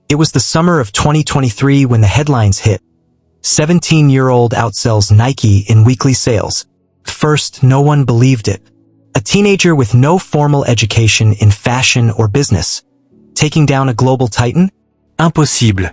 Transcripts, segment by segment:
It was the summer of 2023 when the headlines hit. 17-year-old outsells Nike in weekly sales. First, no one believed it. A teenager with no formal education in fashion or business, taking down a global titan? Impossible.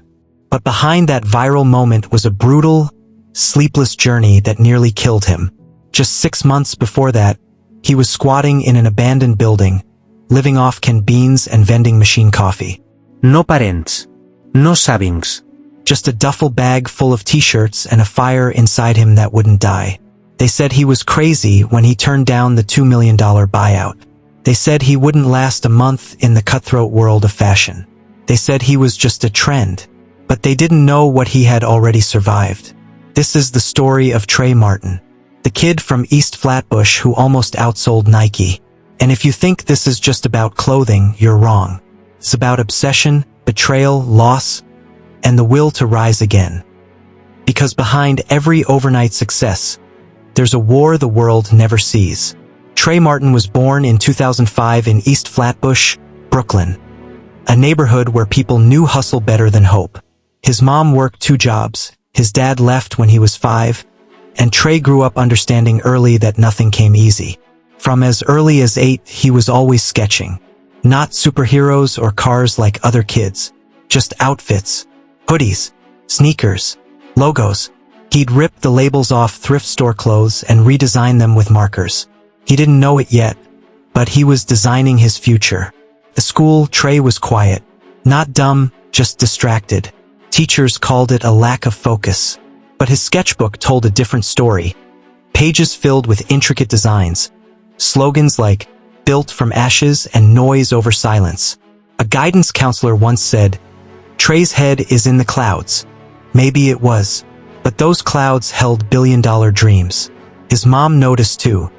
But behind that viral moment was a brutal, sleepless journey that nearly killed him. Just 6 months before that, he was squatting in an abandoned building, living off canned beans and vending machine coffee. No parents. No savings. Just a duffel bag full of t-shirts and a fire inside him that wouldn't die. They said he was crazy when he turned down the $2 million buyout. They said he wouldn't last a month in the cutthroat world of fashion. They said he was just a trend. But they didn't know what he had already survived. This is the story of Trey Martin, the kid from East Flatbush who almost outsold Nike. And if you think this is just about clothing, you're wrong. It's about obsession, betrayal, loss, and the will to rise again. Because behind every overnight success, there's a war the world never sees. Trey Martin was born in 2005 in East Flatbush, Brooklyn, a neighborhood where people knew hustle better than hope. His mom worked 2 jobs, his dad left when he was 5, and Trey grew up understanding early that nothing came easy. From as early as 8, he was always sketching. Not superheroes or cars like other kids, just outfits, hoodies, sneakers, logos. He'd rip the labels off thrift store clothes and redesign them with markers. He didn't know it yet, but he was designing his future. At school, Trey was quiet. Not dumb, just distracted. Teachers called it a lack of focus. But his sketchbook told a different story. Pages filled with intricate designs. Slogans like, built from ashes and noise over silence. A guidance counselor once said, Trey's head is in the clouds. Maybe it was. But those clouds held billion-dollar dreams. His mom noticed too.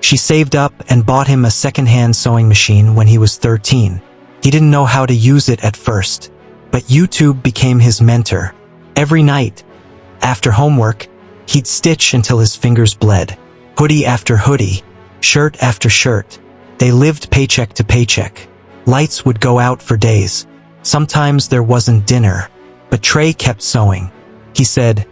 She saved up and bought him a second-hand sewing machine when he was 13. He didn't know how to use it at first. But YouTube became his mentor. Every night, after homework, he'd stitch until his fingers bled. Hoodie after hoodie, shirt after shirt. They lived paycheck to paycheck. Lights would go out for days. Sometimes there wasn't dinner. But Trey kept sewing. He said,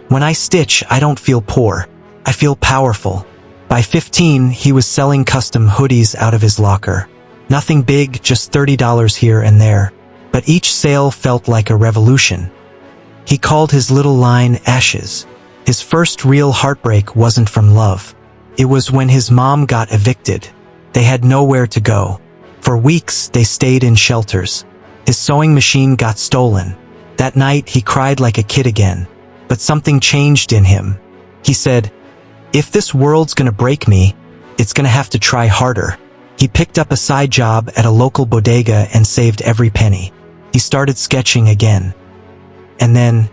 "When I stitch, I don't feel poor. I feel powerful." By 15, he was selling custom hoodies out of his locker. Nothing big, just $30 here and there. But each sale felt like a revolution. He called his little line Ashes. His first real heartbreak wasn't from love. It was when his mom got evicted. They had nowhere to go. For weeks, they stayed in shelters. His sewing machine got stolen. That night, he cried like a kid again. But something changed in him. He said, "If this world's gonna break me, it's gonna have to try harder." He picked up a side job at a local bodega and saved every penny. He started sketching again. And then,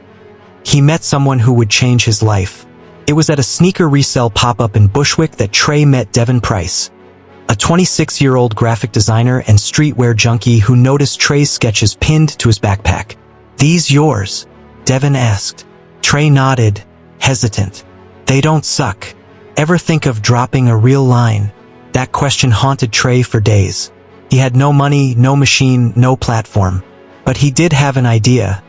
he met someone who would change his life. It was at a sneaker resale pop-up in Bushwick that Trey met Devin Price, a 26-year-old graphic designer and streetwear junkie who noticed Trey's sketches pinned to his backpack. "These yours?" Devin asked. Trey nodded, hesitant. "They don't suck. Ever think of dropping a real line?" That question haunted Trey for days. He had no money, no machine, no platform. But he did have an idea.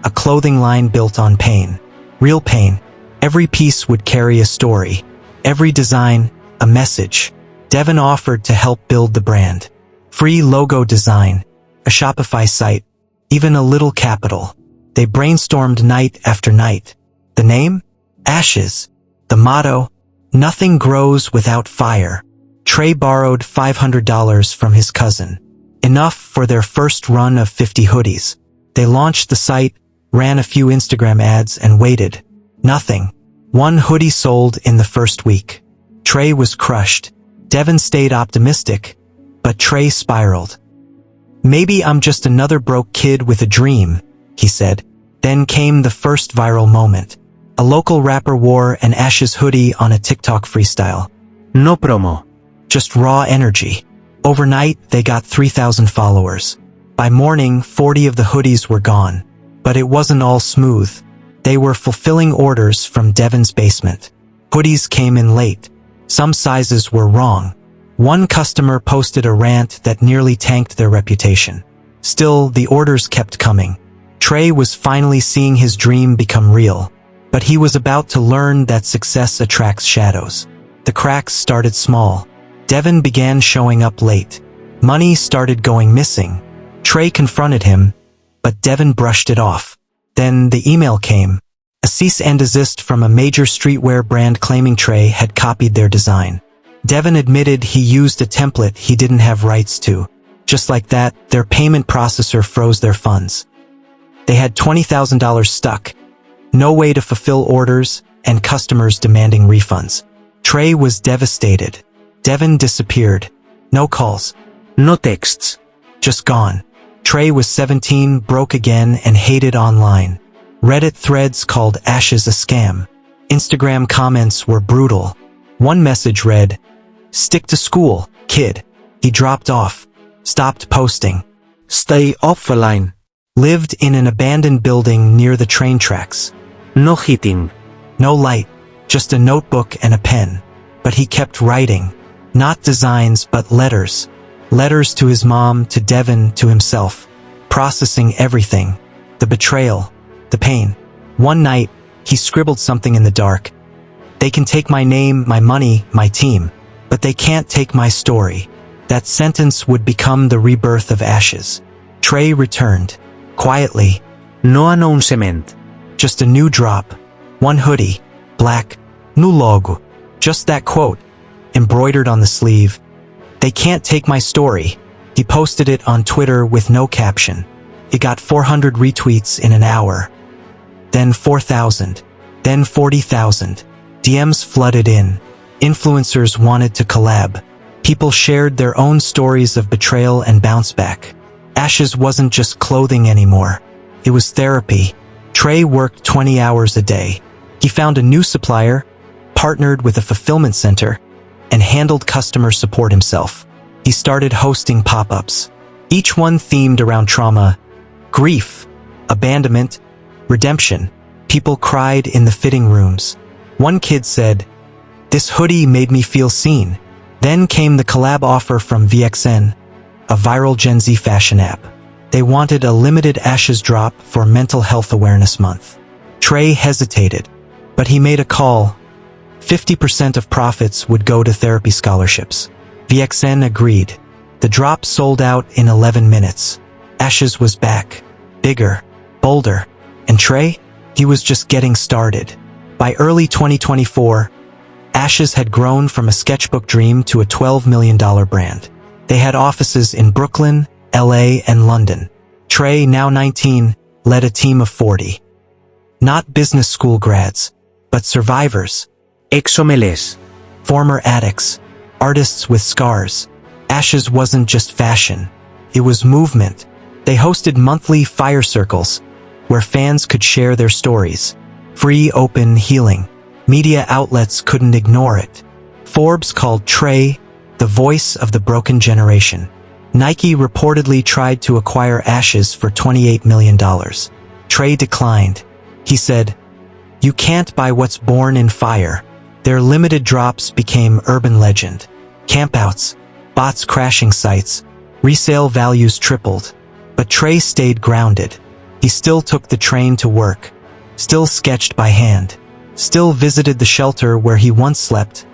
A clothing line built on pain. Real pain. Every piece would carry a story. Every design, a message. Devin offered to help build the brand. Free logo design. A Shopify site. Even a little capital. They brainstormed night after night. The name? Ashes. The motto? Nothing grows without fire. Trey borrowed $500 from his cousin. Enough for their first run of 50 hoodies. They launched the site, ran a few Instagram ads, and waited. Nothing. 1 hoodie sold in the first week. Trey was crushed. Devin stayed optimistic, but Trey spiraled. "Maybe I'm just another broke kid with a dream," he said. Then came the first viral moment. A local rapper wore an Ashes hoodie on a TikTok freestyle. No promo. Just raw energy. Overnight, they got 3,000 followers. By morning, 40 of the hoodies were gone. But it wasn't all smooth. They were fulfilling orders from Devin's basement. Hoodies came in late. Some sizes were wrong. One customer posted a rant that nearly tanked their reputation. Still, the orders kept coming. Trey was finally seeing his dream become real. But he was about to learn that success attracts shadows. The cracks started small. Devin began showing up late. Money started going missing. Trey confronted him, but Devin brushed it off. Then the email came. A cease and desist from a major streetwear brand claiming Trey had copied their design. Devin admitted he used a template he didn't have rights to. Just like that, their payment processor froze their funds. They had $20,000 stuck. No way to fulfill orders, and customers demanding refunds. Trey was devastated. Devin disappeared. No calls. No texts. Just gone. Trey was 17, broke again, and hated online. Reddit threads called Ashes a scam. Instagram comments were brutal. One message read, "Stick to school, kid." He dropped off. Stopped posting. Stay offline. Lived in an abandoned building near the train tracks. No heating. No light. Just a notebook and a pen. But he kept writing. Not designs, but letters. Letters to his mom, to Devin, to himself. Processing everything. The betrayal. The pain. One night, he scribbled something in the dark. "They can take my name, my money, my team, but they can't take my story." That sentence would become the rebirth of Ashes. Trey returned. Quietly. No announcement. Just a new drop. One hoodie. Black. New logo. Just that quote. Embroidered on the sleeve. "They can't take my story." He posted it on Twitter with no caption. It got 400 retweets in an hour. Then 4,000. Then 40,000. DMs flooded in. Influencers wanted to collab. People shared their own stories of betrayal and bounce back. Ashes wasn't just clothing anymore. It was therapy. Trey worked 20 hours a day. He found a new supplier, partnered with a fulfillment center, and handled customer support himself. He started hosting pop-ups, each one themed around trauma, grief, abandonment, redemption. People cried in the fitting rooms. One kid said, "This hoodie made me feel seen." Then came the collab offer from VXN, a viral Gen Z fashion app. They wanted a limited Ashes drop for Mental Health Awareness Month. Trey hesitated, but he made a call. 50% of profits would go to therapy scholarships. VXN agreed. The drop sold out in 11 minutes. Ashes was back. Bigger, bolder. And Trey? He was just getting started. By early 2024, Ashes had grown from a sketchbook dream to a $12 million brand. They had offices in Brooklyn, LA, and London. Trey, now 19, led a team of 40. Not business school grads, but survivors. Ex-homeless. Former addicts. Artists with scars. Ashes wasn't just fashion. It was movement. They hosted monthly fire circles, where fans could share their stories. Free, open healing. Media outlets couldn't ignore it. Forbes called Trey the voice of the broken generation. Nike reportedly tried to acquire Ashes for $28 million. Trey declined. He said, "You can't buy what's born in fire." Their limited drops became urban legend. Campouts, bots crashing sites, resale values tripled. But Trey stayed grounded. He still took the train to work, still sketched by hand, still visited the shelter where he once slept,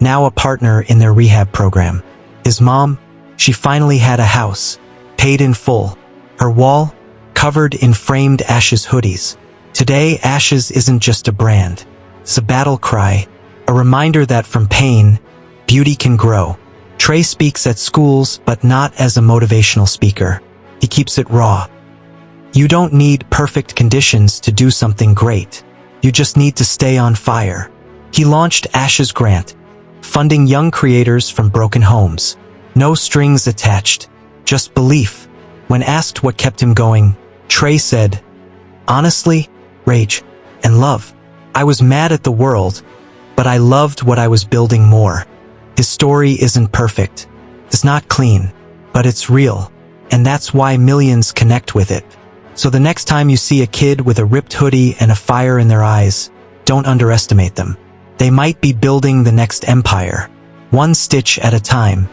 now a partner in their rehab program. His mom, she finally had a house, paid in full. Her wall, covered in framed Ashes hoodies. Today, Ashes isn't just a brand. It's a battle cry, a reminder that from pain, beauty can grow. Trey speaks at schools, but not as a motivational speaker. He keeps it raw. You don't need perfect conditions to do something great. You just need to stay on fire. He launched Ashes Grant, funding young creators from broken homes. No strings attached, just belief. When asked what kept him going, Trey said, "Honestly, rage and love. I was mad at the world, but I loved what I was building more." His story isn't perfect. It's not clean, but it's real. And that's why millions connect with it. So the next time you see a kid with a ripped hoodie and a fire in their eyes, don't underestimate them. They might be building the next empire, one stitch at a time.